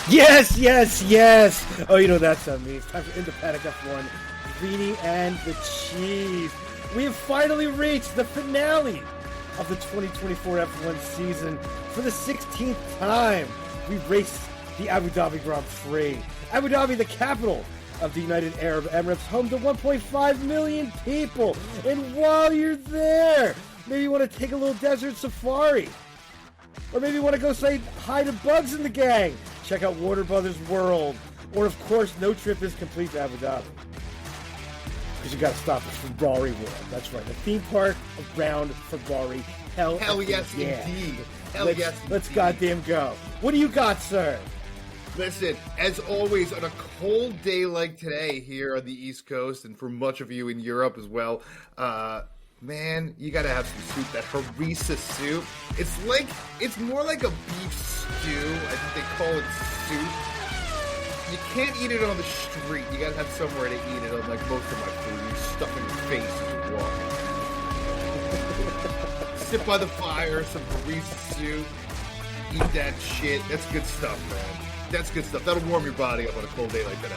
Yes, yes, yes. Oh, you know what that sound means. Time for Independent F1. Greedy and the Cheese. We have finally reached the finale of the 2024 F1 season. For the 16th time, we raced the Abu Dhabi Grand Prix. Abu Dhabi, the capital of the United Arab Emirates, home to 1.5 million people. And while you're there, maybe you want to take a little desert safari. Or maybe you want to go say hi to Bugs and the gang. Check out Warner Brothers World. Or, of course, no trip is complete to Abu Dhabi, because you got to stop at Ferrari World. That's right, the theme park around Ferrari. Hell yes, yeah. Indeed. Let's goddamn go. What do you got, sir? Listen, as always, on a cold day like today here on the East Coast, and for much of you in Europe as well, man, you gotta have some soup. That harissa soup. It's more like a beef stew. I think they call it soup. You can't eat it on the street. You gotta have somewhere to eat it. Unlike most of my food, you stuff in your face as you walk. Sit by the fire, some harissa soup. Eat that shit. That's good stuff, man. That's good stuff. That'll warm your body up on a cold day like today.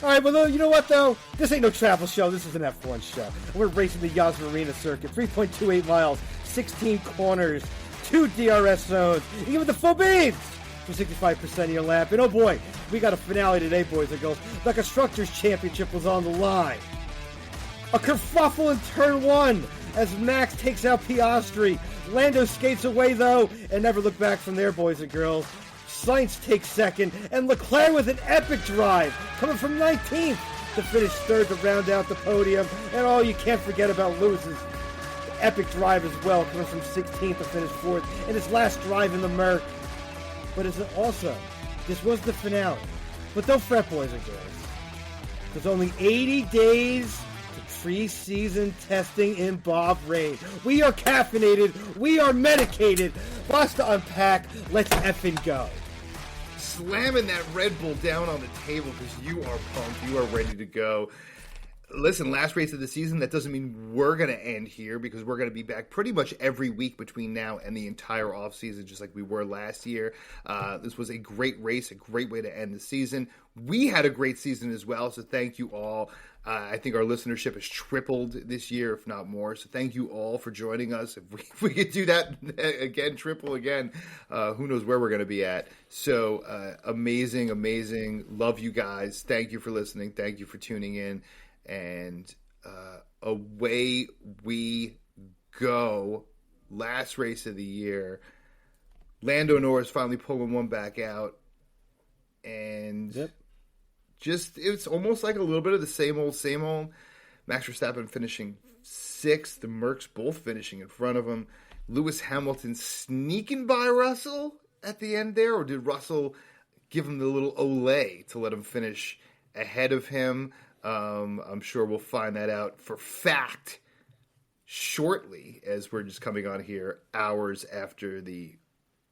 All right, well, you know what, though? This ain't no travel show. This is an F1 show. We're racing the Yas Marina circuit. 3.28 miles, 16 corners, 2 DRS zones. You give it the full beans for 65% of your lap. And, oh, boy, we got a finale today, boys and girls. The Constructors Championship was on the line. A kerfuffle in turn 1 as Max takes out Piastri. Lando skates away, though, and never look back from there, boys and girls. Sainz takes second, and Leclerc with an epic drive, coming from 19th to finish third to round out the podium. And oh, you can't forget about Lewis's epic drive as well, coming from 16th to finish fourth in his last drive in the Merc. But it's also, this was the finale. But don't fret, boys and girls, because only 80 days to pre-season testing in Bahrain. We are caffeinated, we are medicated. Lots to unpack. Let's effing go. Slamming that Red Bull down on the table because you are pumped. You are ready to go. Listen, last race of the season, that doesn't mean we're going to end here, because we're going to be back pretty much every week between now and the entire offseason, just like we were last year. This was a great race, a great way to end the season. We had a great season as well, so thank you all. I think our listenership has tripled this year, if not more. So thank you all for joining us. If we could do that again, triple again, who knows where we're going to be at. So amazing, amazing. Love you guys. Thank you for listening. Thank you for tuning in. And away we go. Last race of the year. Lando Norris finally pulling one back out. And it's almost like a little bit of the same old, same old. Max Verstappen finishing 6th. The Mercs both finishing in front of him. Lewis Hamilton sneaking by Russell at the end there. Or did Russell give him the little olé to let him finish ahead of him? I'm sure we'll find that out for fact shortly, as we're just coming on here hours after the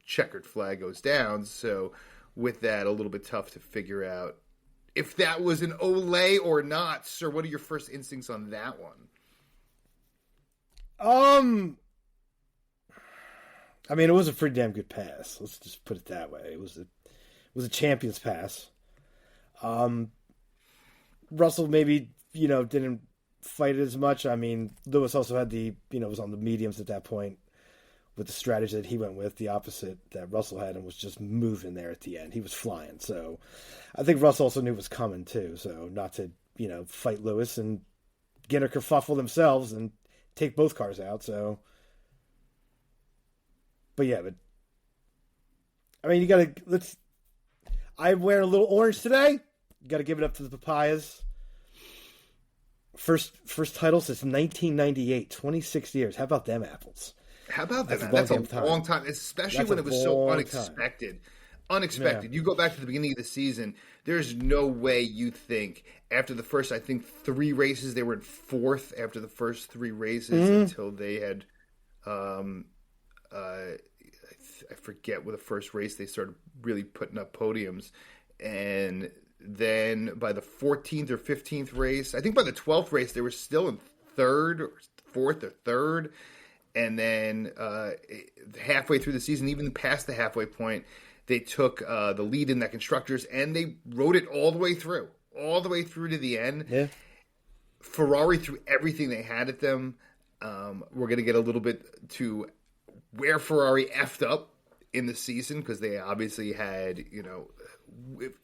checkered flag goes down. So with that, a little bit tough to figure out if that was an Olay or not. Sir, what are your first instincts on that one? I mean, it was a pretty damn good pass. Let's just put it that way. It was a champion's pass. Russell maybe, didn't fight it as much. I mean, Lewis also had was on the mediums at that point with the strategy that he went with, the opposite that Russell had, and was just moving there at the end. He was flying. So I think Russell also knew it was coming too. So not to, fight Lewis and get a kerfuffle themselves and take both cars out. So, but yeah, I mean, I'm wearing a little orange today. Got to give it up to the Papayas. First title since 1998, 26 years. How about them apples? How about that? That's a long time, especially when it was so unexpected. Unexpected. Yeah. You go back to the beginning of the season, there's no way you think after the first, I think, 3 races, they were in 4th after the first 3 races until they had, I forget what the first race they started really putting up podiums. And then by the 14th or 15th race, I think by the 12th race, they were still in 3rd or 4th or 3rd. And then halfway through the season, even past the halfway point, They took the lead in that Constructors, and they rode it all the way through to the end. Yeah. Ferrari threw everything they had at them. We're going to get a little bit to where Ferrari effed up in the season, because they obviously had,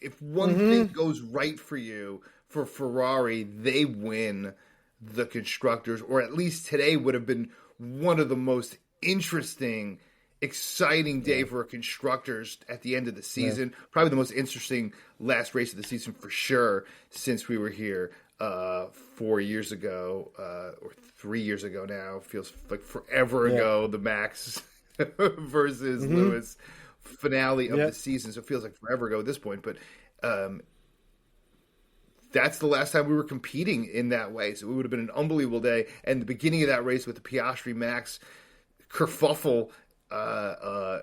if one thing goes right for Ferrari, they win the Constructors, or at least today would have been one of the most interesting, exciting day for Constructors at the end of the season. Yeah. Probably the most interesting last race of the season for sure, since we were here 4 years ago, or 3 years ago now. Feels like forever ago, the Max versus Lewis finale of the season. So it feels like forever ago at this point. But that's the last time we were competing in that way. So it would have been an unbelievable day. And the beginning of that race with the Piastri Max kerfuffle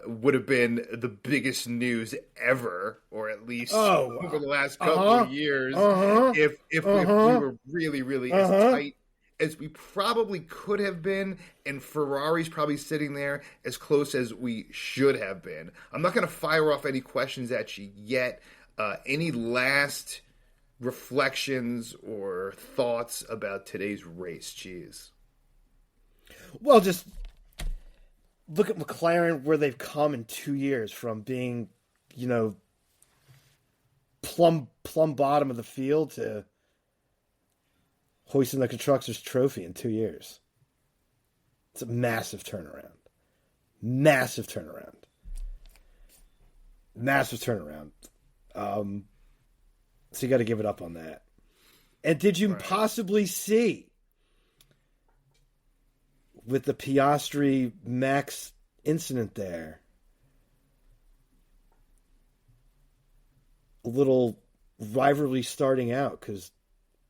would have been the biggest news ever, or at least over the last couple of years. If we were really, really as tight as we probably could have been, and Ferrari's probably sitting there as close as we should have been. I'm not going to fire off any questions at you yet. Any last reflections or thoughts about today's race, Cheese? Well, just look at McLaren, where they've come in 2 years from being, plumb bottom of the field to hoisting the Constructors trophy in 2 years. It's a massive turnaround. Massive turnaround. So you got to give it up on that. And did you possibly see, with the Piastri Max incident there, a little rivalry starting out, because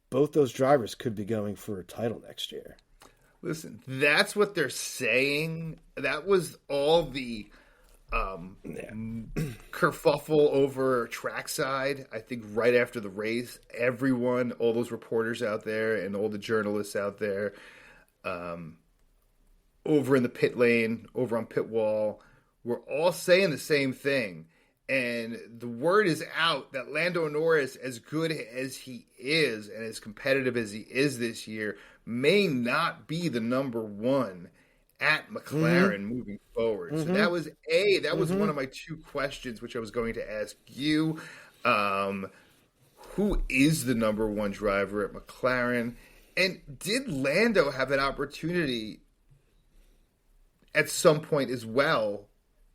both those drivers could be going for a title next year? Listen, that's what they're saying. That was all the kerfuffle over trackside. I think right after the race, everyone, all those reporters out there and all the journalists out there, over in the pit lane, over on pit wall, we're all saying the same thing. And the word is out that Lando Norris, as good as he is and as competitive as he is this year, may not be the number one at McLaren moving forward. So that was one of my two questions, which I was going to ask you. Who is the number one driver at McLaren? And did Lando have an opportunity at some point as well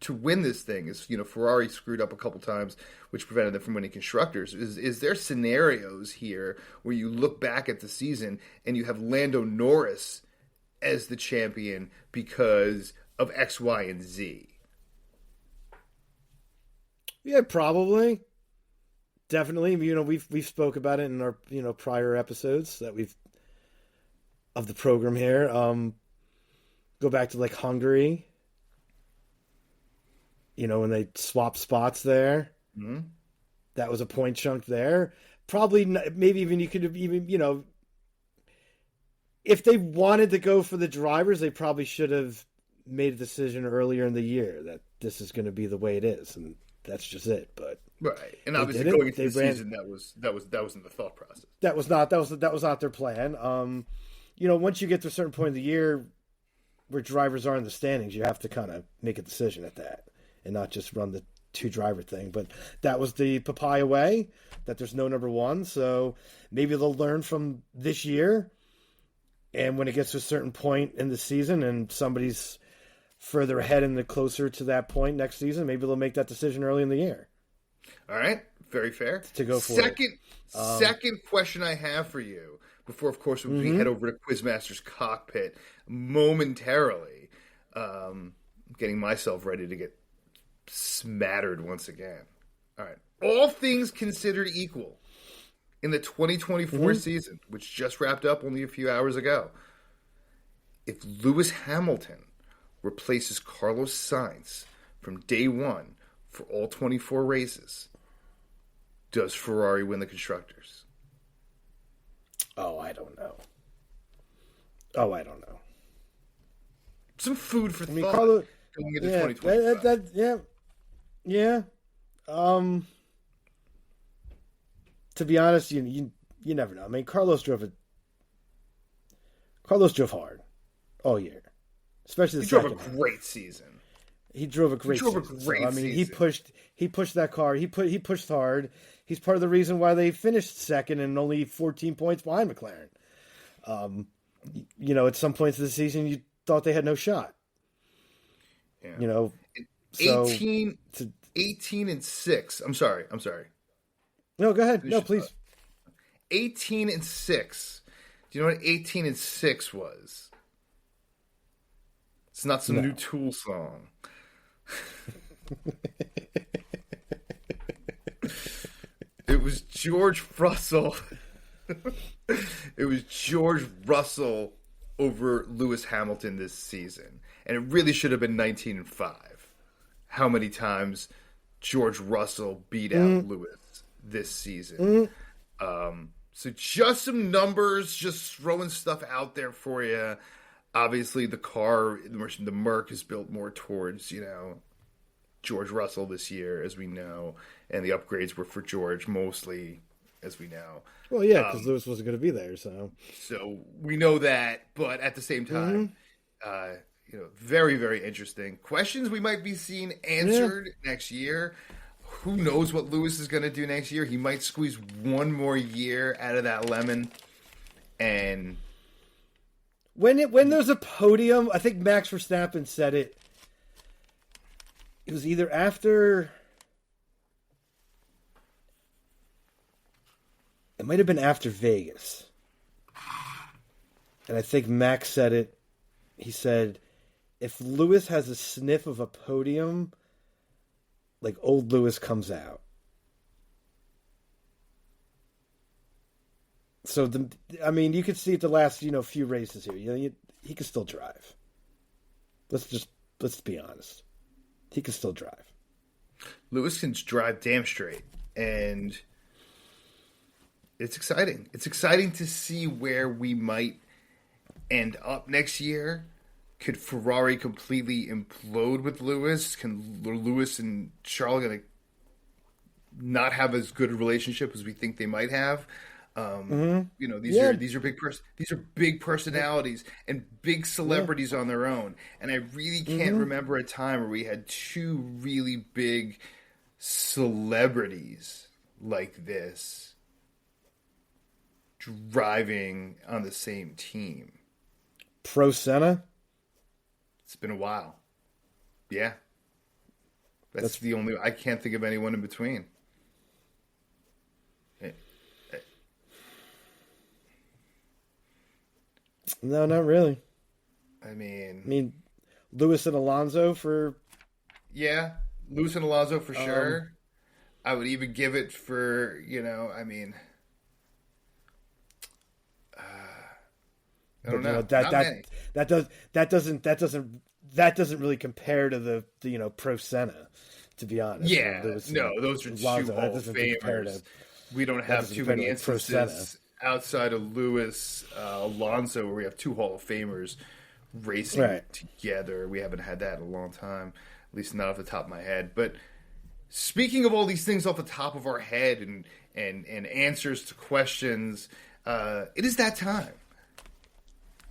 to win this thing? As Ferrari screwed up a couple times, which prevented them from winning Constructors. Is there scenarios here where you look back at the season and you have Lando Norris as the champion because of X, Y, and Z? Yeah, probably. Definitely. We've spoke about it in our prior episodes that we've of the program here. Go back to like Hungary. When they swapped spots there, that was a point chunk there. Probably, maybe even you could have even, if they wanted to go for the drivers, they probably should have made a decision earlier in the year that this is going to be the way it is, and that's just it. But right, and obviously going into the season, that wasn't the thought process. That was not their plan. Once you get to a certain point of the year where drivers are in the standings, you have to kind of make a decision at that, and not just run the two-driver thing. But that was the papaya way, that there's no number one. So maybe they'll learn from this year. And when it gets to a certain point in the season and somebody's further ahead and closer to that point next season, maybe they'll make that decision early in the year. All right. Very fair. To go for Second question I have for you, before, of course, we head over to Quizmaster's cockpit momentarily. Getting myself ready to get smattered once again. All right. All things considered equal, in the 2024 season, which just wrapped up only a few hours ago, if Lewis Hamilton replaces Carlos Sainz from day one for all 24 races, does Ferrari win the Constructors? Oh, I don't know. Some food for thought going into 2025. Yeah. Um, to be honest, you never know. I mean, Carlos drove hard all year, especially the second half. He drove a great season. He drove a great season. I mean, he pushed that car. He pushed hard. He's part of the reason why they finished second and only 14 points behind McLaren. At some points of the season, you thought they had no shot. Yeah. 18-6. I'm sorry. No, go ahead. No, please. 18-6. Do you know what 18-6 was? It's not some new Tool song. It was George Russell. It was George Russell over Lewis Hamilton this season. And it really should have been 19-5. How many times George Russell beat out Lewis this season. So just some numbers, just throwing stuff out there for you. Obviously, the car, the Merc is built more towards, George Russell this year, as we know. And the upgrades were for George mostly, as we know. Well, yeah, because Lewis wasn't going to be there, so. So we know that, but at the same time, very, very interesting. Questions we might be seeing answered next year. Who knows what Lewis is going to do next year? He might squeeze one more year out of that lemon. And when there's a podium, I think Max Verstappen said it. It was either after. It might have been after Vegas. And I think Max said it. He said, if Lewis has a sniff of a podium, like old Lewis comes out. So you could see at the last, few races here. He can still drive. Let's be honest. He can still drive. Lewis can drive damn straight, and it's exciting. It's exciting to see where we might end up next year. Could Ferrari completely implode with Lewis? Can Lewis and Charles going to not have as good a relationship as we think they might have? These are big personalities and big celebrities on their own. And I really can't remember a time where we had two really big celebrities like this driving on the same team. Pro Senna? It's been a while. Yeah. That's the only... I can't think of anyone in between. No, not really. I mean, Lewis and Alonso for... Yeah, Lewis and Alonso for sure. I would even give it for, I don't know. That doesn't really compare to the Pro Senna, to be honest. Yeah, those are two Hall of Famers. We don't have too many instances outside of Lewis, Alonso, where we have two Hall of Famers racing together. We haven't had that in a long time, at least not off the top of my head. But speaking of all these things off the top of our head and answers to questions, it is that time.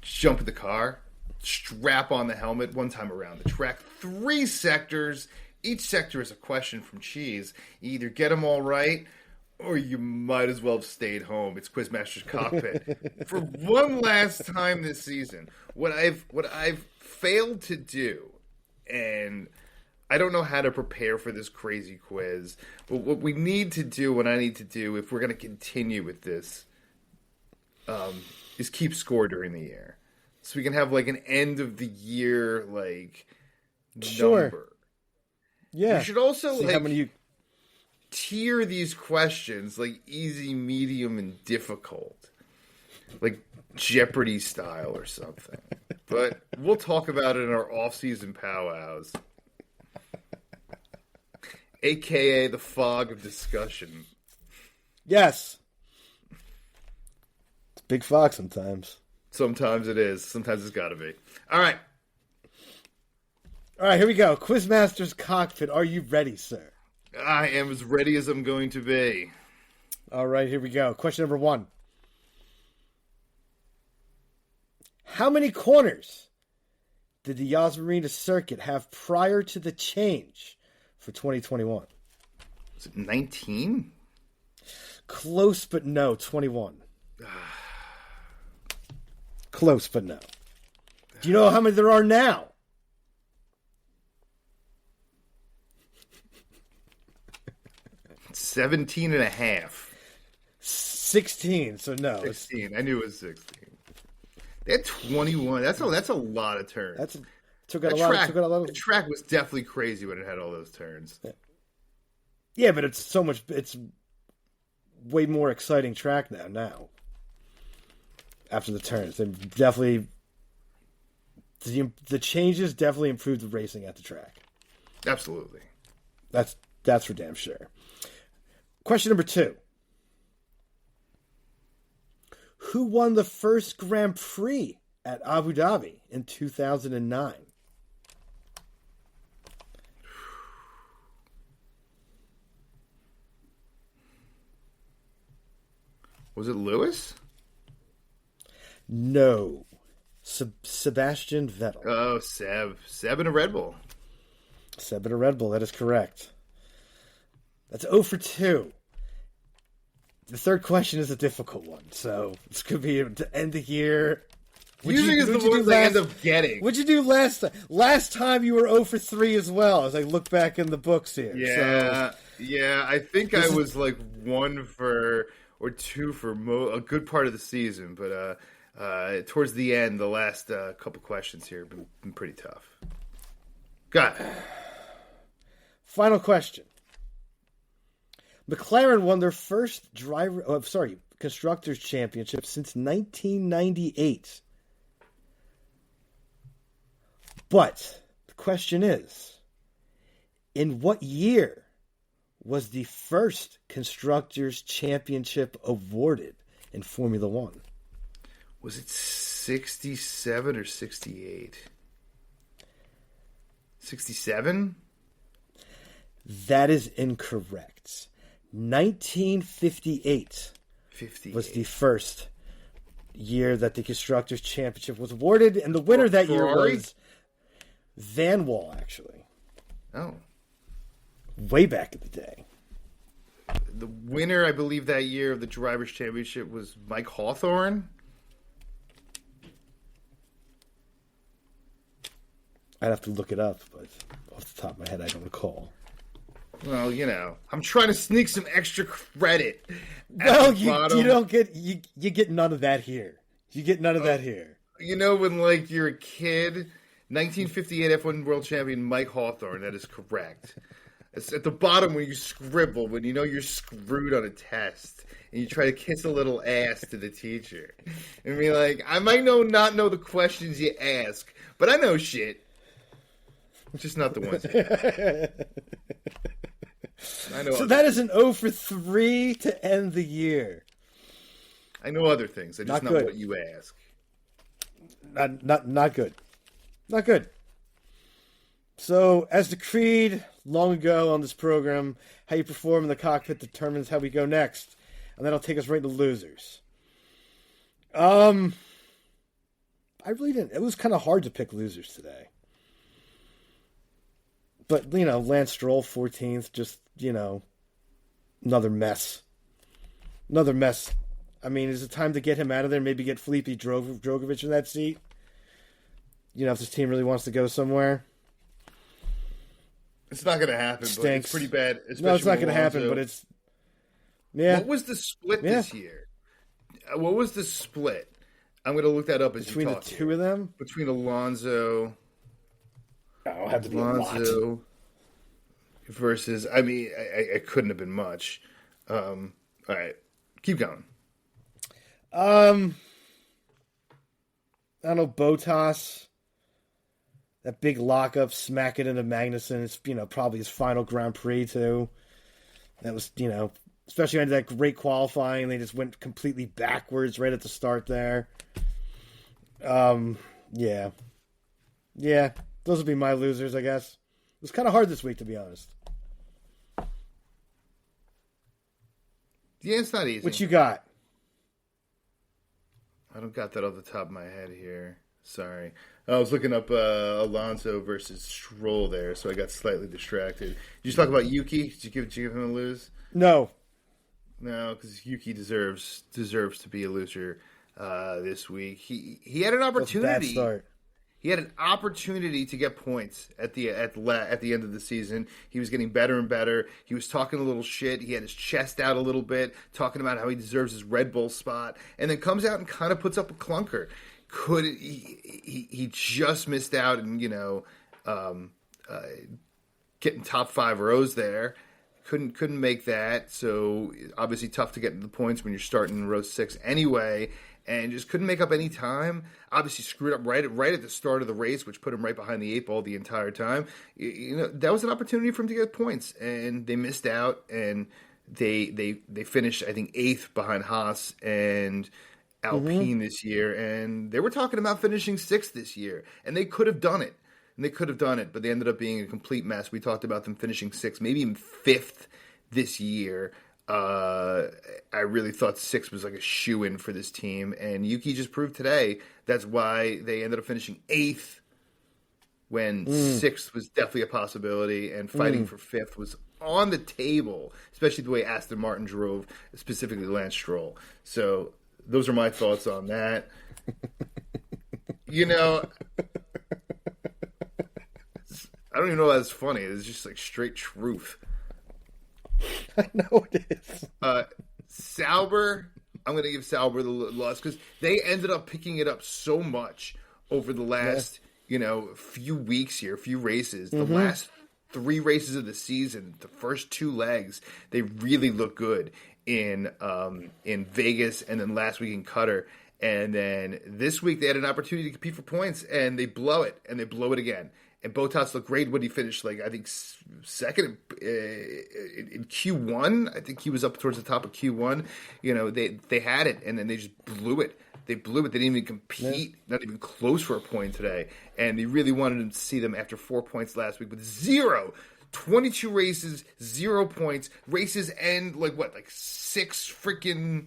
Jump in the car, strap on the helmet, one time around the track. 3 sectors. Each sector is a question from Cheese. You either get them all right, or you might as well have stayed home. It's Quizmaster's Cockpit. For one last time this season, what I've failed to do, and I don't know how to prepare for this crazy quiz, but what we need to do, what I need to do, if we're going to continue with this, is keep score during the year. So we can have like an end of the year number. Yeah. You should also see how many tier these questions like easy, medium, and difficult. Like Jeopardy style or something. But we'll talk about it in our off-season powwows. AKA the fog of discussion. Yes. It's a big fog sometimes. Sometimes it is. Sometimes it's got to be. All right. All right, here we go. Quizmaster's Cockpit. Are you ready, sir? I am as ready as I'm going to be. All right, here we go. Question number 1. How many corners did the Yas Marina circuit have prior to the change for 2021? Was it 19? Close, but no. 21. Close, but no. Do you know how many there are now? 17 and a half. 16, so no. 16. I knew it was 16. They had 21. That's a lot of turns. The track was definitely crazy when it had all those turns. Yeah, but it's way more exciting track now. After the turns, they definitely the changes definitely improved the racing at the track. Absolutely. That's for damn sure. Question number 2. Who won the first Grand Prix at Abu Dhabi in 2009? Was it Lewis? No. Sebastian Vettel. Oh, Seb in a Red Bull. Seb in a Red Bull, that is correct. That's 0 for 2. The third question is a difficult one, so this could be to end the year. Usually it's the ones I end up getting. What'd you do last time? Last time you were 0 for 3 as well, as I look back in the books here. Yeah. I think I was like 1 for or 2 for a good part of the season, but towards the end, the last couple questions here have been pretty tough. Got it. Final question. McLaren won their first Constructors Championship since 1998. But the question is, in what year was the first Constructors Championship awarded in Formula One? Was it 67 or 68? 67? That is incorrect. 1958 was the first year that the Constructors' Championship was awarded, and the winner that year was Van Wall, actually. Oh. Way back in the day. The winner, I believe, that year of the Drivers' Championship was Mike Hawthorne. I'd have to look it up, but off the top of my head, I don't recall. Well, I'm trying to sneak some extra credit. Well, you don't get you get none of that here. You get none of that here. When you're a kid, 1958 F1 World Champion Mike Hawthorne. That is correct. It's at the bottom when you scribble when you're screwed on a test and you try to kiss a little ass to the teacher and be like, I might not know the questions you ask, but I know shit. Just not the ones. I know. So that is an 0 for 3 to end the year. I know other things. I just know what you ask. Not good. Not good. So, as decreed long ago on this program, how you perform in the cockpit determines how we go next, and that'll take us right to losers. I really didn't. It was kind of hard to pick losers today. But, Lance Stroll, 14th, just, another mess. Another mess. I mean, is it time to get him out of there? Maybe get Felipe Drogovic in that seat? If this team really wants to go somewhere? It's not going to happen, but it's pretty bad. No, it's not going to happen, but it's... Yeah. What was the split this year? What was the split? I'm going to look that up as you talk. Between the two of them? Between Alonso... Oh, it had to be Alonso a lot. Versus, I couldn't have been much. All right, keep going. I don't know, Bottas. That big lockup, smack it into Magnussen. It's, probably his final Grand Prix, too. That was, especially under that great qualifying. They just went completely backwards right at the start there. Yeah. Yeah. Those would be my losers, I guess. It was kind of hard this week, to be honest. Yeah, it's not easy. What you got? I don't got that off the top of my head here. Sorry. I was looking up Alonso versus Stroll there, so I got slightly distracted. Did you talk about Yuki? Did you give him a lose? No. No, because Yuki deserves to be a loser this week. He had an opportunity. That's a bad start. He had an opportunity to get points at the end of the season. He was getting better and better. He was talking a little shit. He had his chest out a little bit, talking about how he deserves his Red Bull spot, and then comes out and kind of puts up a clunker. He just missed out and getting top 5 rows there. Couldn't make that. So obviously tough to get into the points when you're starting in row 6 anyway. And just couldn't make up any time. Obviously screwed up right at the start of the race, which put him right behind the 8 ball the entire time. That was an opportunity for him to get points, and they missed out. And they finished, I think, 8th behind Haas and Alpine this year. And they were talking about finishing 6th this year, and they could have done it. But they ended up being a complete mess. We talked about them finishing 6th, maybe even 5th this year. I really thought 6 was like a shoo-in for this team, and Yuki just proved today that's why they ended up finishing 8th when 6th was definitely a possibility, and fighting for 5th was on the table, especially the way Aston Martin drove, specifically Lance Stroll. So those are my thoughts on that. I don't even know if that's funny. It's just like straight truth. I know it is. Sauber, I'm going to give Sauber the loss because they ended up picking it up so much over the last, few weeks here, few races. The last 3 races of the season, the first 2 legs, they really look good in Vegas and then last week in Qatar. And then this week they had an opportunity to compete for points and they blow it, and they blow it again. And Bottas looked great when he finished, I think, second in Q1. I think he was up towards the top of Q1. They had it, and then they just blew it. They didn't even compete, not even close for a point today. And they really wanted to see them after 4 points last week with 0. 22 races, 0 points. Races end, 6 freaking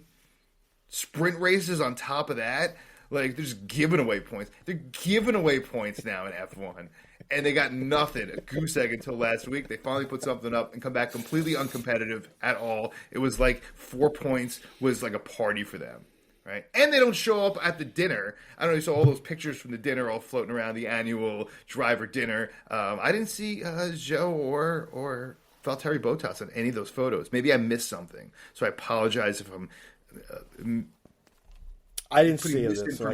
sprint races on top of that. They're just giving away points. They're giving away points now in F1. And they got nothing, a goose egg until last week. They finally put something up and come back completely uncompetitive at all. It was 4 points was like a party for them, right? And they don't show up at the dinner. I don't know, you saw all those pictures from the dinner all floating around the annual driver dinner. I didn't see Joe or Valtteri Bottas on any of those photos. Maybe I missed something. So I apologize if I'm... I didn't see it, so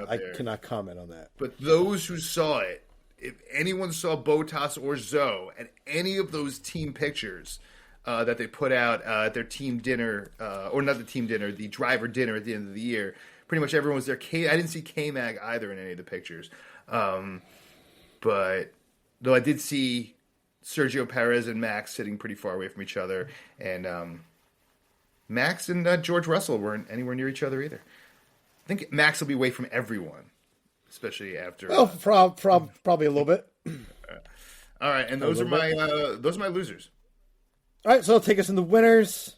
I cannot comment on that. But those who saw it, if anyone saw Bottas or Zoe at any of those team pictures that they put out at their team dinner, or not the team dinner, the driver dinner at the end of the year, pretty much everyone was there. I didn't see K-Mag either in any of the pictures. But though I did see Sergio Perez and Max sitting pretty far away from each other, and Max and George Russell weren't anywhere near each other either. I think Max will be away from everyone, especially after. Well, probably a little bit. All right, and those are my losers. All right, so I'll take us in the winners.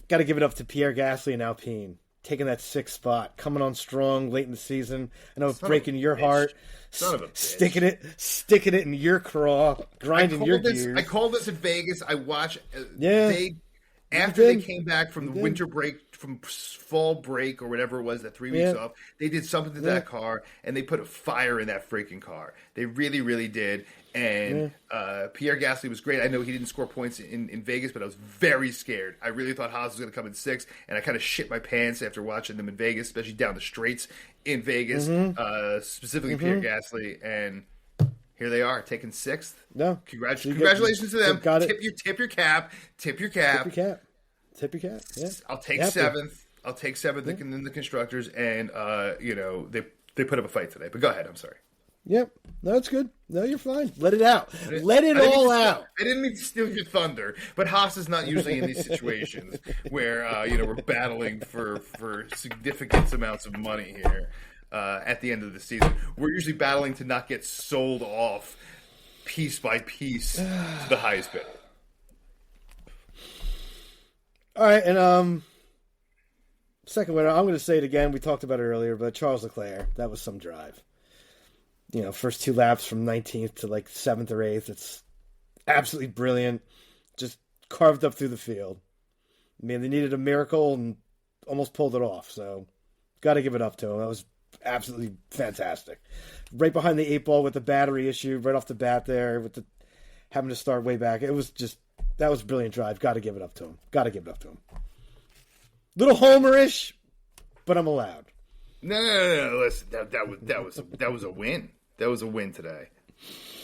Got to give it up to Pierre Gasly and Alpine, taking that 6th spot, coming on strong late in the season. I know it's breaking your heart. Sticking it in your craw, grinding your gears. I called this in Vegas. I watched. After they came back from the winter break, from fall break or whatever it was, that 3 weeks off, they did something to that car, and they put a fire in that freaking car. They really, really did. And Pierre Gasly was great. I know he didn't score points in Vegas, but I was very scared. I really thought Haas was going to come in 6th, and I kind of shit my pants after watching them in Vegas, especially down the straights in Vegas, specifically Pierre Gasly. And here they are, taking 6th. No, congratulations to them. Tip your cap. Tip your cap. Yeah, I'll take 7th. I'll take 7th in the constructors, and they put up a fight today. But go ahead. I'm sorry. Yep. No, it's good. No, you're fine. Let it out. Let it all out. I didn't mean to steal your thunder, but Haas is not usually in these situations where we're battling for significant amounts of money here at the end of the season. We're usually battling to not get sold off piece by piece to the highest bidder. All right, and second winner, I'm going to say it again. We talked about it earlier, but Charles Leclerc, that was some drive. First 2 laps from 19th to like 7th or 8th. It's absolutely brilliant. Just carved up through the field. I mean, they needed a miracle and almost pulled it off. So, got to give it up to him. That was absolutely fantastic. Right behind the 8 ball with the battery issue, right off the bat there, with the having to start way back. It was just, that was a brilliant drive. Got to give it up to him. Little homerish, but I'm allowed. No. Listen, that was a win. That was a win today.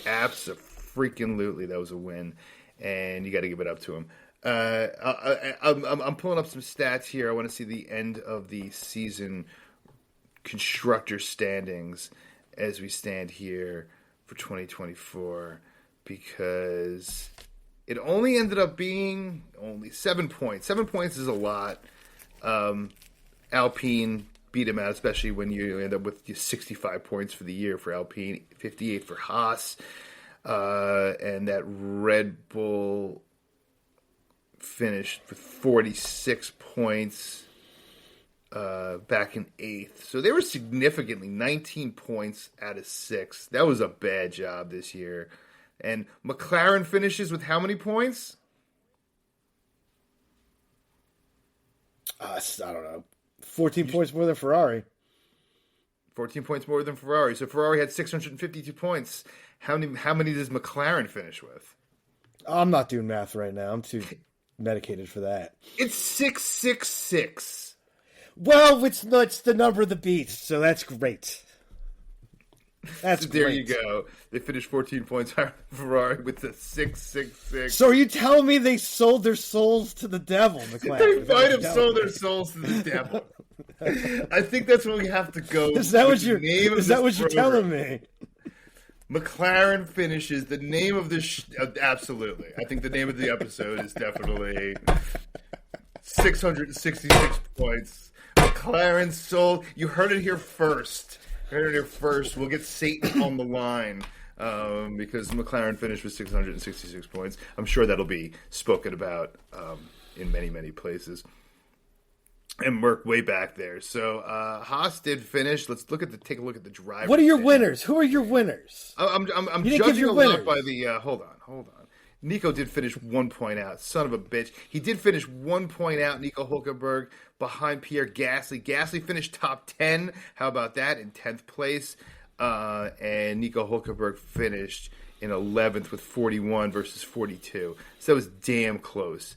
Absolutely, that was a win, and you got to give it up to him. I'm pulling up some stats here. I want to see the end of the season constructor standings as we stand here for 2024, because it only ended up being only 7 points. 7 points is a lot. Alpine beat him out, especially when you end up with 65 points for the year for Alpine, 58 for Haas, and that Red Bull finished with 46 points back in 8th. So they were significantly 19 points out of 6. That was a bad job this year. And McLaren finishes with how many points? I don't know. 14 points more than Ferrari. 14 points more than Ferrari. So Ferrari had 652 points. How many does McLaren finish with? I'm not doing math right now. I'm too medicated for that. It's 666. Well, it's the number of the beast, so that's great. That's there great. You go. They finished 14 points higher than Ferrari with the 666. So are you telling me they sold their souls to the devil, McLaren? They might have sold their souls to the devil. I think that's what we have to go. Is that what you're telling me? McLaren finishes the name of this. Absolutely, I think the name of the episode is definitely 666 points. McLaren sold. You heard it here first. We'll get Satan on the line because McLaren finished with 666 points. I'm sure that'll be spoken about in many, many places. And Merck way back there. So Haas did finish. Let's take a look at the drivers. What are your winners? Who are your winners? I'm judging a lot by the. Hold on. Nico did finish 1 point out. Son of a bitch. He did finish 1 point out, Nico Hulkenberg, behind Pierre Gasly. Gasly finished top 10. How about that? In 10th place. And Nico Hulkenberg finished in 11th with 41 versus 42. So that was damn close.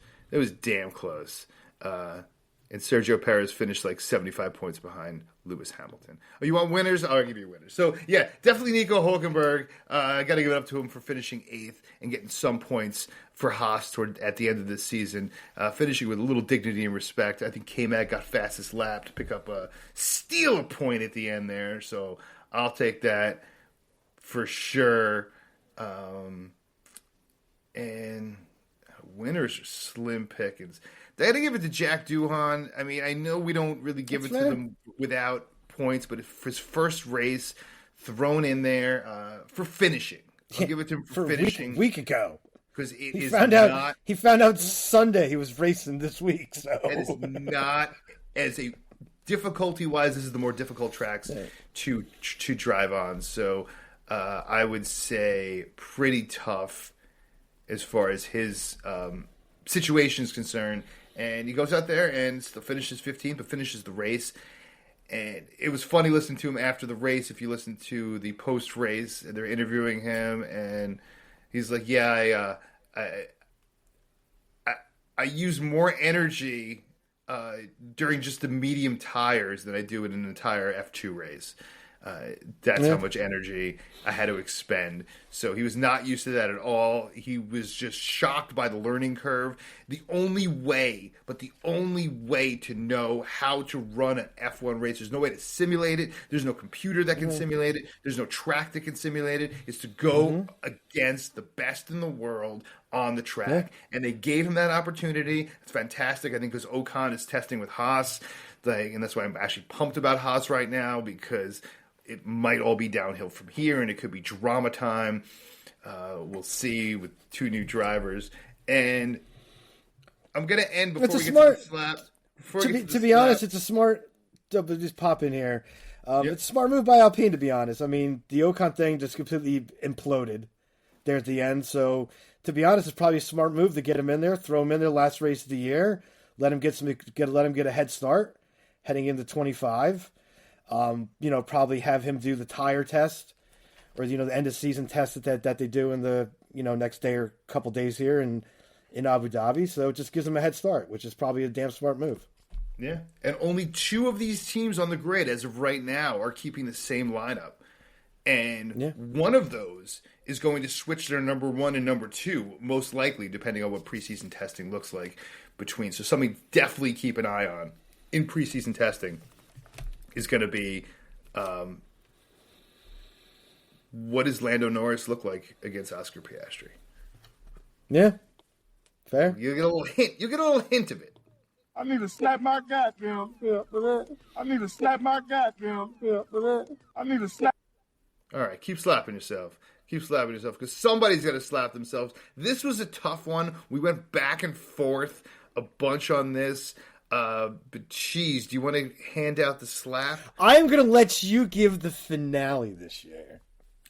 And Sergio Perez finished like 75 points behind Lewis Hamilton. Oh, you want winners? I'll give you winners. So, yeah, definitely Nico Hulkenberg. I got to give it up to him for finishing 8th and getting some points for Haas at the end of the season, finishing with a little dignity and respect. I think K-Mag got fastest lap to pick up steal a point at the end there. So I'll take that for sure. And winners are slim pickings. They had to give it to Jack Doohan. I mean, I know we don't really give it to them without points, but for his first race, thrown in there for finishing. I'll give it to him for finishing. A week ago. Because he found out Sunday he was racing this week. So it is not as a difficulty-wise. This is the more difficult tracks to drive on. So I would say pretty tough as far as his situation is concerned. And he goes out there and still finishes 15th, but finishes the race. And it was funny listening to him after the race. If you listen to the post-race, they're interviewing him, and he's like, "Yeah, I use more energy during just the medium tires than I do in an entire F2 race. That's how much energy I had to expend." So he was not used to that at all. He was just shocked by the learning curve. The only way to know how to run an F1 race, there's no way to simulate it. There's no computer that can simulate it. There's no track that can simulate it. Is to go against the best in the world on the track. Yeah. And they gave him that opportunity. It's fantastic. I think because Ocon is testing with Haas. And that's why I'm actually pumped about Haas right now, because it might all be downhill from here, and it could be drama time. We'll see with 2 new drivers. And I'm going to end before It's a we get smart- to the slap. To be honest, it's a smart. Just pop in here. It's a smart move by Alpine, to be honest. I mean, the Ocon thing just completely imploded there at the end. So, to be honest, it's probably a smart move to get him in there, throw him in there last race of the year, let him get a head start heading into 25. Probably have him do the tire test or the end of season test that they do in the next day or couple days here in Abu Dhabi. So it just gives him a head start, which is probably a damn smart move. Yeah, and only 2 of these teams on the grid as of right now are keeping the same lineup. And one of those is going to switch their number 1 and number 2, most likely, depending on what preseason testing looks like between. So something definitely keep an eye on in preseason testing is going to be what does Lando Norris look like against Oscar Piastri? Yeah, fair. You get a little hint. You get a little hint of it. I need to slap my goddamn for that. I need to slap my goddamn for that. I need to slap. All right, keep slapping yourself. Keep slapping yourself because somebody's got to slap themselves. This was a tough one. We went back and forth a bunch on this. But Cheese, do you want to hand out the slap? I am going to let you give the finale this year.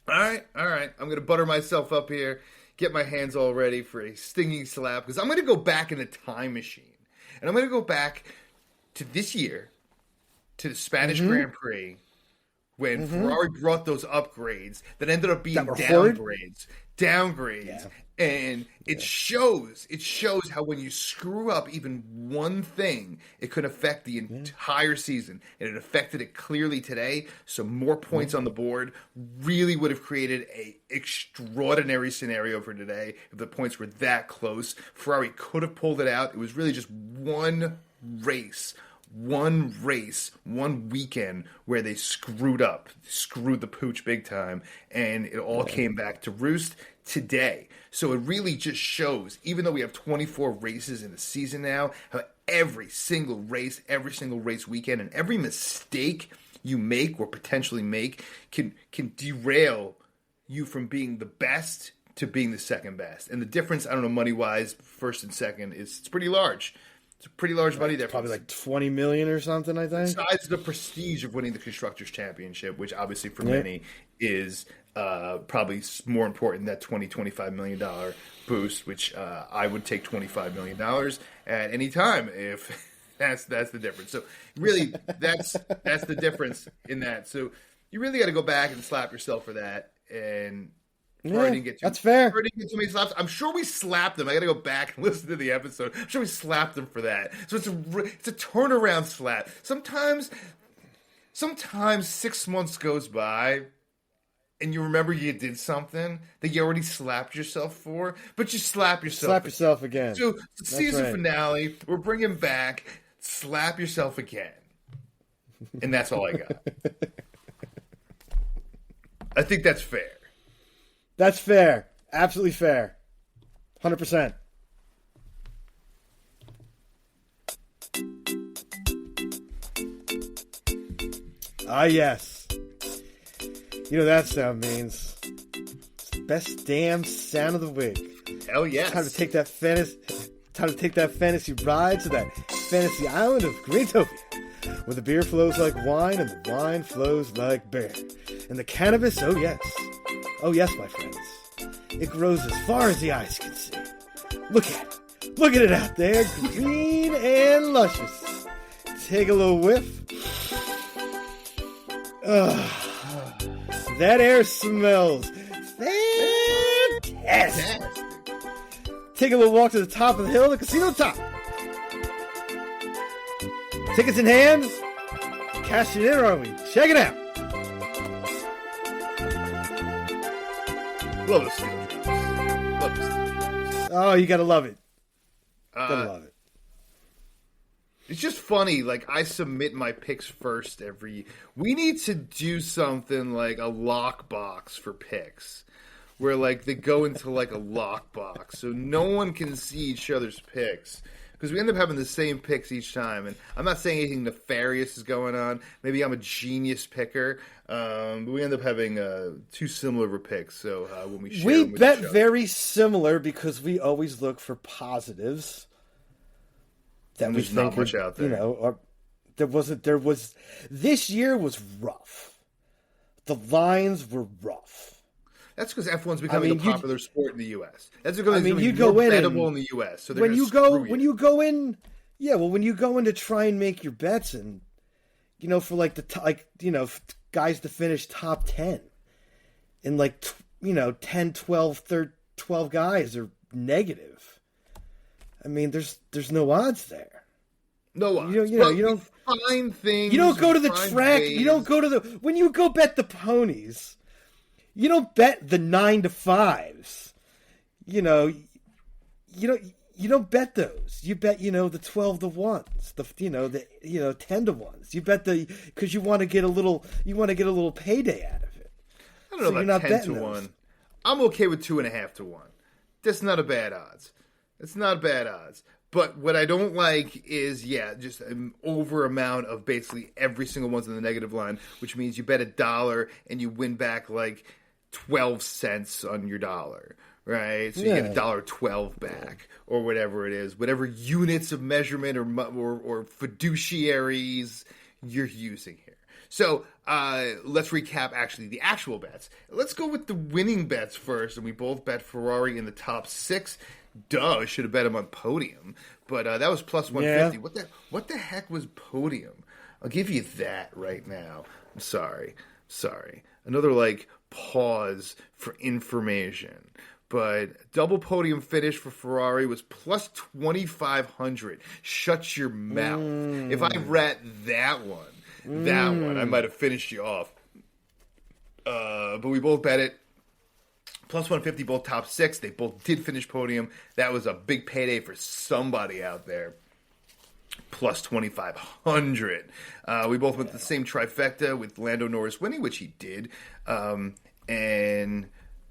All right. I'm going to butter myself up here, get my hands all ready for a stinging slap because I'm going to go back in a time machine. And I'm going to go back to this year, to the Spanish Grand Prix, when Ferrari brought those upgrades that ended up being downgrades. Yeah. And it shows how when you screw up even one thing, it could affect the entire season. And it affected it clearly today. So more points on the board really would have created a extraordinary scenario for today if the points were that close. Ferrari could have pulled it out. It was really just one race, one weekend where they screwed the pooch big time, and it all came back to roost today. So it really just shows, even though we have 24 races in the season now, how every single race weekend, and every mistake you make or potentially make can derail you from being the best to being the second best. And the difference, I don't know, money-wise, first and second, it's pretty large. It's a pretty large money difference. Probably like $20 million or something, I think. Besides the prestige of winning the Constructors' Championship, which obviously for many is probably more important than that $25 million boost, which I would take $25 million at any time if that's the difference. So really, that's the difference in that. So you really got to go back and slap yourself for that. And that's fair. Didn't get too many slaps. I'm sure we slapped them. I got to go back and listen to the episode. I'm sure we slapped them for that. So it's a turnaround slap. Sometimes 6 months goes by, and you remember you did something that you already slapped yourself for, but you slap yourself again. So season finale, we're bringing back slap yourself again, and that's all I got. I think that's fair. That's fair. Absolutely fair. 100%. Ah, yes. You know what that sound means. It's the best damn sound of the week. Hell yes. It's time to take that fantasy ride to that fantasy island of Greentopia, where the beer flows like wine and the wine flows like beer. And the cannabis, oh yes, my friends. It grows as far as the eyes can see. Look at it. Look at it out there, green and luscious. Take a little whiff. That air smells fantastic. Take a little walk to the top of the hill, the casino top. Tickets in hand. Cash it in, are we? Check it out. Love the Steel Drums. Oh, you gotta love it. Gotta love it. It's just funny, like, I submit my picks first we need to do something like a lockbox for picks. Where, like, they go into, like, a lockbox. So no one can see each other's picks. Because we end up having the same picks each time. And I'm not saying anything nefarious is going on. Maybe I'm a genius picker. But we end up having two similar picks. So when we share we them with bet each other. very similar because we always look for positives. that we there's think not much out there. This year was rough. The lines were rough. That's because F1's becoming a popular sport in the U.S. That's because you it's go more in bettable in the U.S. So when you go in, when you go in to try and make your bets, and for like guys to finish top 10, and 10, 12, 12 guys are negative. I mean, there's no odds there. No odds. You don't find things. You don't go to the track. Ways. You don't go to when you go bet the ponies. You don't bet the 9 to 5s. You don't bet those. You bet the 12 to 1s. The 10 to 1s. You bet because you want to get a little payday out of it. I don't know about 10 to 1. I'm okay with 2.5 to 1. That's not a bad odds. It's not bad odds. But what I don't like is, just an over amount of basically every single one's in the negative line, which means you bet $1 and you win back like 12 cents on your dollar, right? So you get $1.12 back or whatever it is, whatever units of measurement or fiduciaries you're using here. So let's recap actually the actual bets. Let's go with the winning bets first, and we both bet Ferrari in the top 6. Duh, I should have bet him on podium, but that was plus 150. Yeah. What the heck was podium? I'll give you that right now. I'm sorry. Another pause for information. But double podium finish for Ferrari was plus 2,500. Shut your mouth. If I read that one, I might have finished you off. But we both bet it. Plus 150, both top 6. They both did finish podium. That was a big payday for somebody out there. Plus 2,500. We both went the same trifecta with Lando Norris winning, which he did.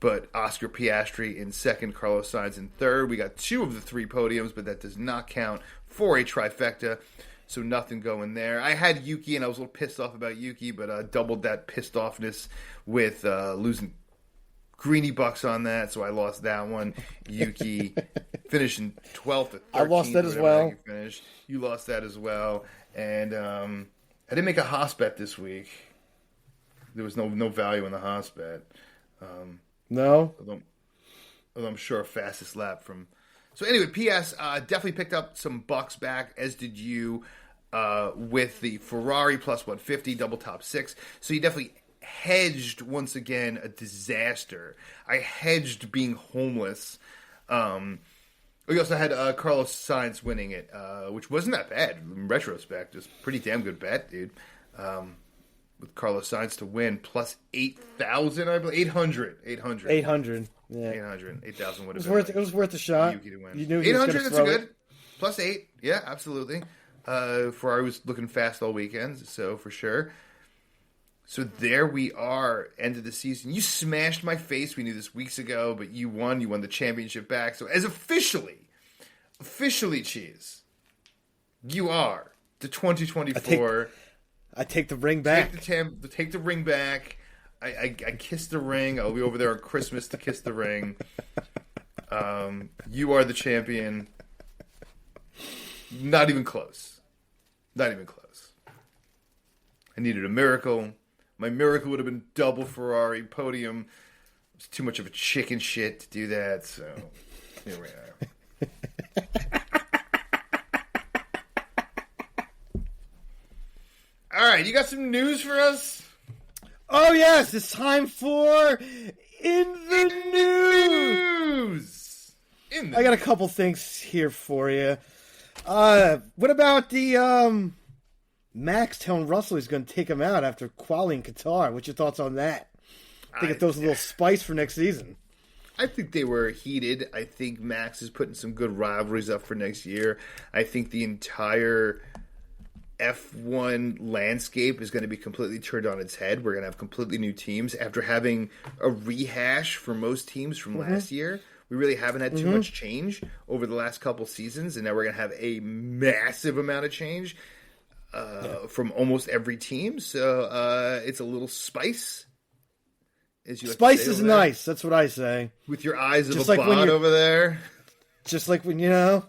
But Oscar Piastri in second, Carlos Sainz in third. We got 2 of the 3 podiums, but that does not count for a trifecta. So nothing going there. I had Yuki, and I was a little pissed off about Yuki, but doubled that pissed offness with losing greeny bucks on that, so I lost that one. Yuki finishing 12th at 13th. I lost that as well. You lost that as well. And I didn't make a Haas bet this week. There was no value in the Haas bet. No? Although I'm sure a fastest lap from... So anyway, PS definitely picked up some bucks back, as did you, with the Ferrari plus 150, double top 6. So you definitely hedged, once again, a disaster. I hedged being homeless. We also had Carlos Sainz winning it, which wasn't that bad in retrospect. It's a pretty damn good bet, dude. With Carlos Sainz to win, plus 8,000, I believe. 800. 800. Yeah. 800. 8,000 would have been. It was worth a shot. Yuki to win. You knew 800, that's good. Plus 8. Yeah, absolutely. Ferrari was looking fast all weekend, so for sure. So there we are, end of the season. You smashed my face. We knew this weeks ago, but you won. You won the championship back. So as officially, Cheese, you are the 2024. I take the ring back. Take the ring back. I kiss the ring. I'll be over there on Christmas to kiss the ring. You are the champion. Not even close. I needed a miracle. My miracle would have been double Ferrari podium. It's too much of a chicken shit to do that, so here we are. All right, you got some news for us? Oh, yes, it's time for In the News. I got a couple things here for you. What about the Max telling Russell he's going to take him out after qualifying Qatar? What's your thoughts on that? I think it throws a little spice for next season. I think they were heated. I think Max is putting some good rivalries up for next year. I think the entire F1 landscape is going to be completely turned on its head. We're going to have completely new teams after having a rehash for most teams from last year. We really haven't had too much change over the last couple seasons, and now we're going to have a massive amount of change from almost every team. So it's a little spice. Spice is nice. That's what I say. With your eyes of a bot over there. Just like when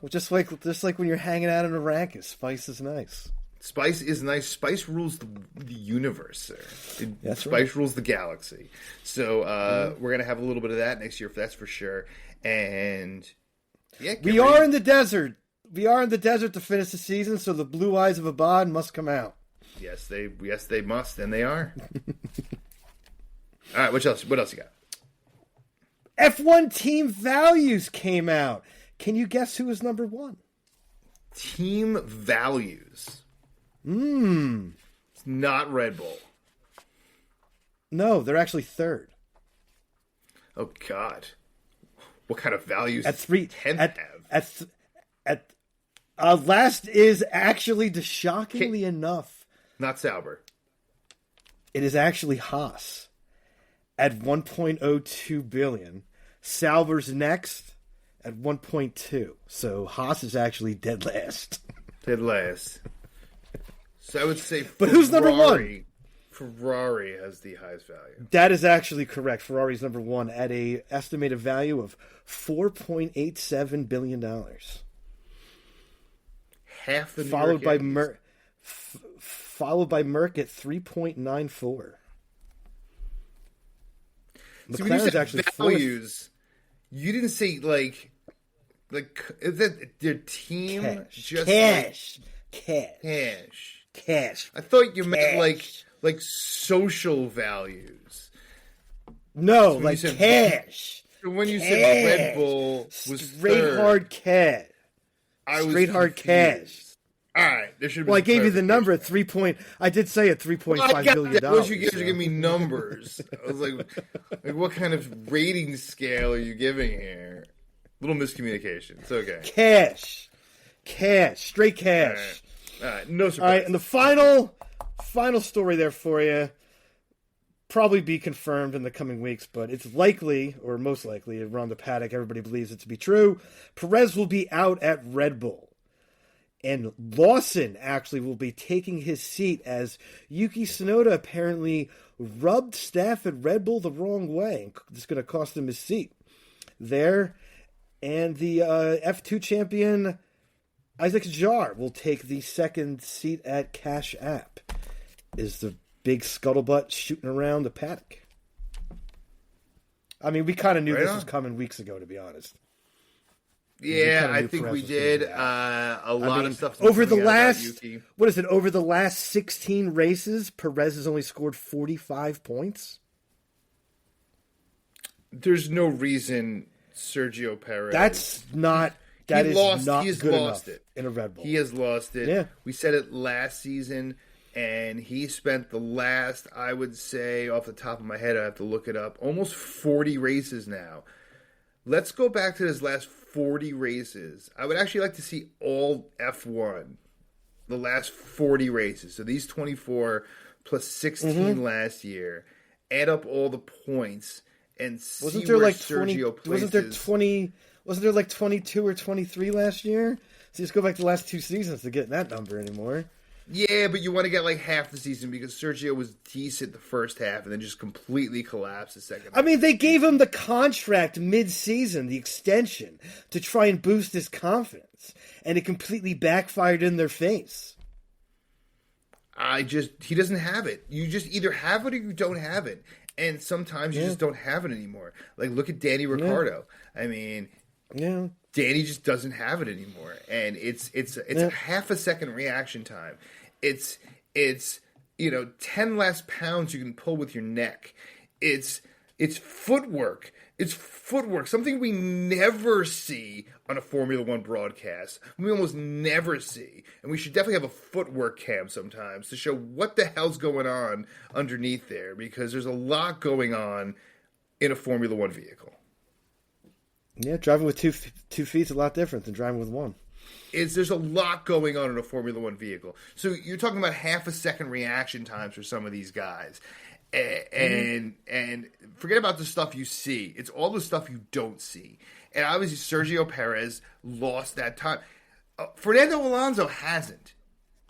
just like when you're hanging out in a racket, spice is nice. Spice is nice. Spice rules the universe, sir. That's Spice right. rules the galaxy. So we're gonna have a little bit of that next year, that's for sure. And yeah, We are in the desert. We are in the desert to finish the season, so the blue eyes of Abad must come out. Yes, they must, and they are. All right, what else? What else you got? F1 team values came out. Can you guess who was number one? Team values. It's not Red Bull. No, they're actually third. Oh God, what kind of values At three. does 10th have? Last is actually, shockingly enough, Not Sauber. it is actually Haas at 1.02 billion. Sauber's next at 1.2. So Haas is actually dead last. Dead last. So I would say But who's number one? Ferrari has the highest value. That is actually correct. Ferrari's number one at a estimated value of $4.87 billion. Half the New Followed York by Yankees. followed by Merck at 3.94. See, when you McLaren's said actually fourth. values, you didn't say like is that their team Cash. cash? I thought you meant like social values. No, when like you said- cash. When you said Red Bull was Straight third, hard cash. I was Straight hard confused. cash. All right, there should have been Well, I some gave you the number at clarification. I did say at $3.5 I got billion. that. Once you guys are giving me numbers, I was like, what kind of rating scale are you giving here? Little miscommunication. It's okay. Cash, straight cash. All right, no All surprise. right, and the final story there for you, probably be confirmed in the coming weeks, but it's likely, or most likely, around the paddock, everybody believes it to be true. Perez will be out at Red Bull. And Lawson actually will be taking his seat as Yuki Tsunoda apparently rubbed staff at Red Bull the wrong way. It's going to cost him his seat there. And the F2 champion Isaac Jar will take the second seat at Cash App. Is the big scuttlebutt shooting around the paddock? I mean, we kind of knew this was coming weeks ago, to be honest. Yeah, I think we did. A lot of stuff over the last. What is it? Over the last 16 races, Perez has only scored 45 points. There's no reason Sergio Perez. That's not. That is not good enough in a Red Bull. He has lost it. Yeah. We said it last season, and he spent the last, I would say, off the top of my head, I have to look it up, almost 40 races now. Let's go back to his last 40 races. I would actually like to see all F1, the last 40 races. So these 24 plus 16 last year. Add up all the points and see Wasn't there where like Sergio 20? places. Wasn't there like 22 or 23 last year? So just go back to the last two seasons to get that number anymore. Yeah, but you want to get like half the season because Sergio was decent the first half and then just completely collapsed the second half. I mean, they gave him the contract mid-season, the extension, to try and boost his confidence, and it completely backfired in their face. He doesn't have it. You just either have it or you don't have it. And sometimes you just don't have it anymore. Like, look at Danny Ricciardo. I mean, Danny just doesn't have it anymore. And it's a half a second reaction time. It's 10 less pounds you can pull with your neck. It's footwork. It's footwork, something we never see on a Formula One broadcast. We almost never see. And we should definitely have a footwork cam sometimes to show what the hell's going on underneath there, because there's a lot going on in a Formula One vehicle. Yeah, driving with two feet is a lot different than driving with one. There's a lot going on in a Formula One vehicle. So you're talking about half a second reaction times for some of these guys. And forget about the stuff you see. It's all the stuff you don't see. And obviously Sergio Perez lost that time. Fernando Alonso hasn't.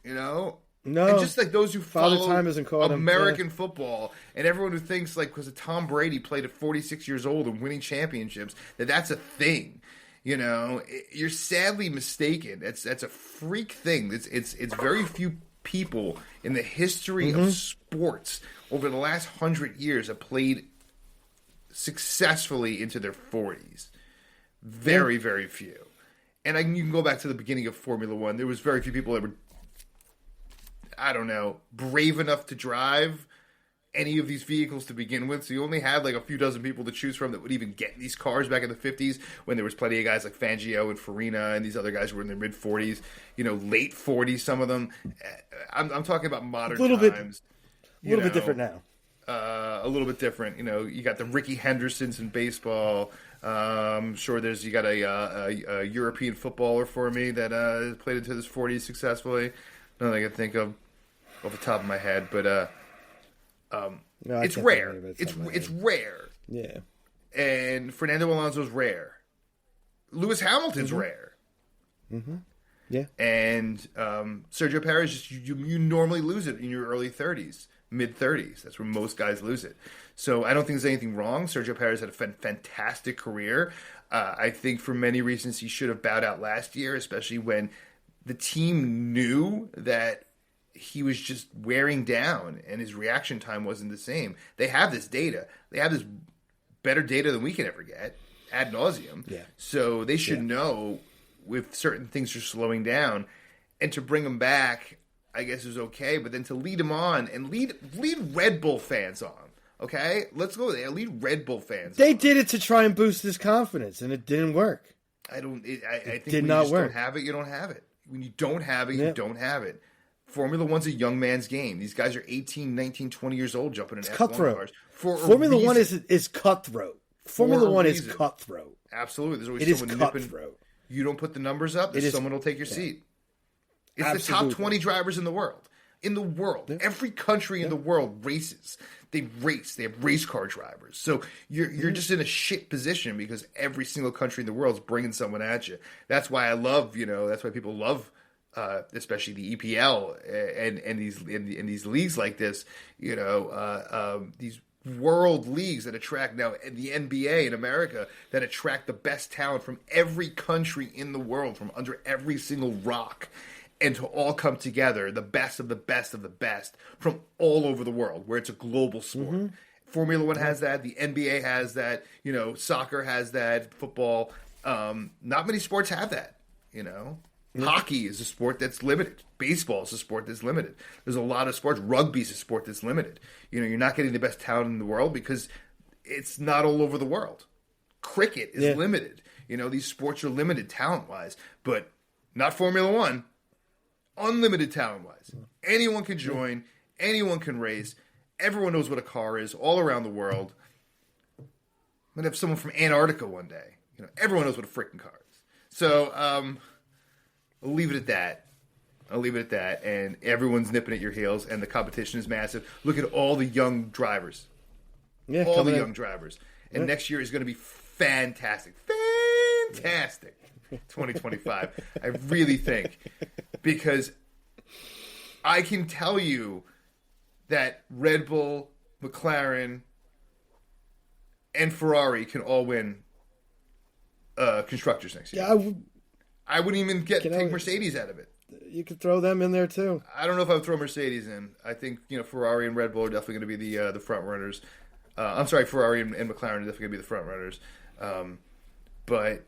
No. And just like those who follow time hasn't caught him. American football, and everyone who thinks like because Tom Brady played at 46 years old and winning championships, that's a thing. You're sadly mistaken. That's a freak thing. It's very few people in the history of sports over the last 100 years have played successfully into their 40s. Very, very few. And you can go back to the beginning of Formula One. There was very few people that were, I don't know, brave enough to drive any of these vehicles to begin with. So you only had like a few dozen people to choose from that would even get these cars back in the 50s, when there was plenty of guys like Fangio and Farina and these other guys who were in their mid-40s, late 40s, some of them. I'm talking about modern times. A little bit different now. A little bit different. You got the Ricky Hendersons in baseball. Sure, you got a European footballer for me that played into his 40s successfully. Nothing I can think of off the top of my head, but no, it's rare. It's rare. Yeah. And Fernando Alonso's rare. Lewis Hamilton's rare. Mm-hmm. Yeah. And Sergio Perez, you normally lose it in your early 30s, mid 30s. That's where most guys lose it. So I don't think there's anything wrong. Sergio Perez had a fantastic career. I think for many reasons he should have bowed out last year, especially when the team knew that he was just wearing down and his reaction time wasn't the same. They have this data. They have this better data than we can ever get, ad nauseum. Yeah. So they should know if certain things are slowing down. And to bring him back, I guess, is okay. But then to lead him on and lead Red Bull fans on. Okay? Let's go there. Lead Red Bull fans They on. did it to try and boost his confidence, and it didn't work. I think did when not you just work. don't have it, you don't have it. When you don't have it, you don't have it. Formula One's a young man's game. These guys are 18, 19, 20 years old jumping in F1 cutthroat. cars. Formula One is cutthroat. Formula One is cutthroat. Absolutely. There's always It is someone cutthroat. nipping. You don't put the numbers up, someone will take your seat. It's Absolutely. the top 20 drivers in the world. Every country in the world races. They race. They have race car drivers. So you're just in a shit position because every single country in the world is bringing someone at you. That's why I love, that's why people love, especially the EPL and these leagues like this. These world leagues that attract now, and the NBA in America that attract the best talent from every country in the world, from under every single rock. And to all come together, the best of the best of the best from all over the world, where it's a global sport. Mm-hmm. Formula One has that. The NBA has that. Soccer has that. Football. Not many sports have that. Hockey is a sport that's limited. Baseball is a sport that's limited. There's a lot of sports. Rugby is a sport that's limited. You're not getting the best talent in the world because it's not all over the world. Cricket is limited. These sports are limited talent-wise, but not Formula One. Unlimited talent-wise. Anyone can join. Anyone can race. Everyone knows what a car is all around the world. I'm going to have someone from Antarctica one day. Everyone knows what a freaking car is. So, I'll leave it at that. And everyone's nipping at your heels, and the competition is massive. Look at all the young drivers. Yeah, all the young drivers. And next year is going to be fantastic. Fantastic. 2025. I really think. Because I can tell you that Red Bull, McLaren, and Ferrari can all win Constructors next year. Yeah, I wouldn't even take Mercedes out of it. You could throw them in there too. I don't know if I would throw Mercedes in. I think Ferrari and Red Bull are definitely going to be the front runners. I'm sorry, Ferrari and McLaren are definitely going to be the front runners. But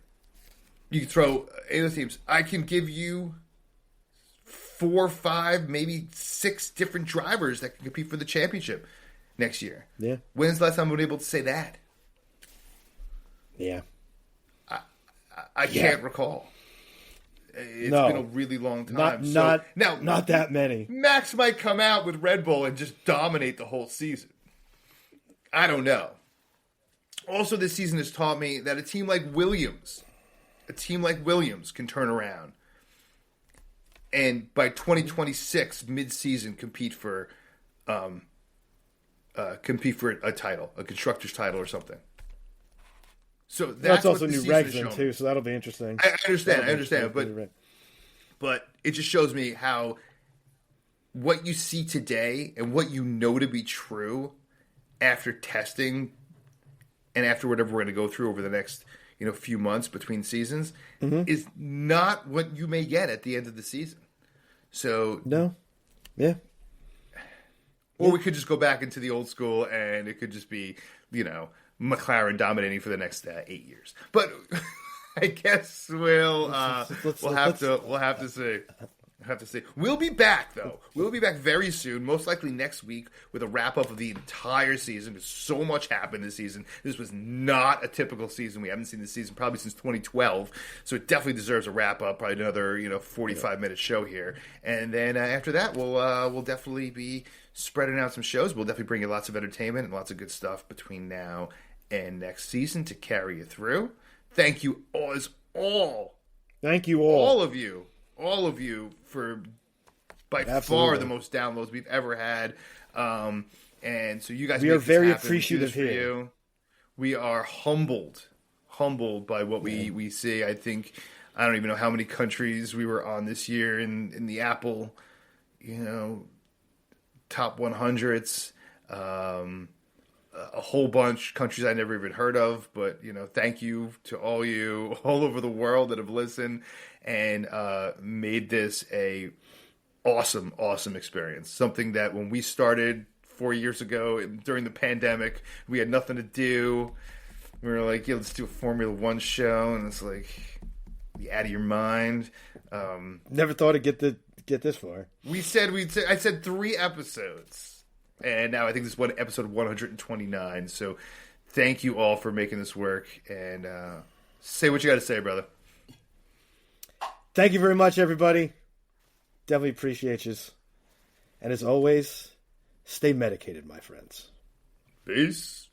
you can throw any of those teams. I can give you 4, 5, maybe 6 different drivers that can compete for the championship next year. Yeah. When's the last time I've been able to say that? Yeah. I can't recall. It's been a really long time. Not that many. Max might come out with Red Bull and just dominate the whole season. I don't know. Also, this season has taught me that a team like Williams can turn around. And by 2026, mid-season, compete for a title, a constructors title or something. So that's also what the new season regs has in shown. too, so that'll be interesting. I understand, but it just shows me how what you see today and what you know to be true after testing and after whatever we're going to go through over the next few months between seasons is not what you may get at the end of the season. So no, yeah. Or we could just go back into the old school, and it could just be, McLaren dominating for the next 8 years. But I guess we'll have to see. Have to see. We'll be back, though. We'll be back very soon, most likely next week, with a wrap-up of the entire season. Because so much happened this season. This was not a typical season. We haven't seen this season probably since 2012. So it definitely deserves a wrap-up, probably another 45-minute show here. And then after that, we'll definitely be spreading out some shows. We'll definitely bring you lots of entertainment and lots of good stuff between now and next season to carry you through. Thank you all. Thank you all. All of you for by Absolutely. far the most downloads we've ever had. And so you guys, we make are this very happen. appreciative We do this for here. you. We are humbled by what we see. I think I don't even know how many countries we were on this year in the Apple, top 100s. A whole bunch countries I never even heard of, but thank you to all you all over the world that have listened and made this a awesome experience. Something that when we started 4 years ago during the pandemic, we had nothing to do. We were like, let's do a Formula One show, and it's like, you out of your mind. Never thought I'd get this far. I said 3 episodes. And now I think this is episode 129. So thank you all for making this work. And say what you got to say, brother. Thank you very much, everybody. Definitely appreciate you. And as always, stay medicated, my friends. Peace.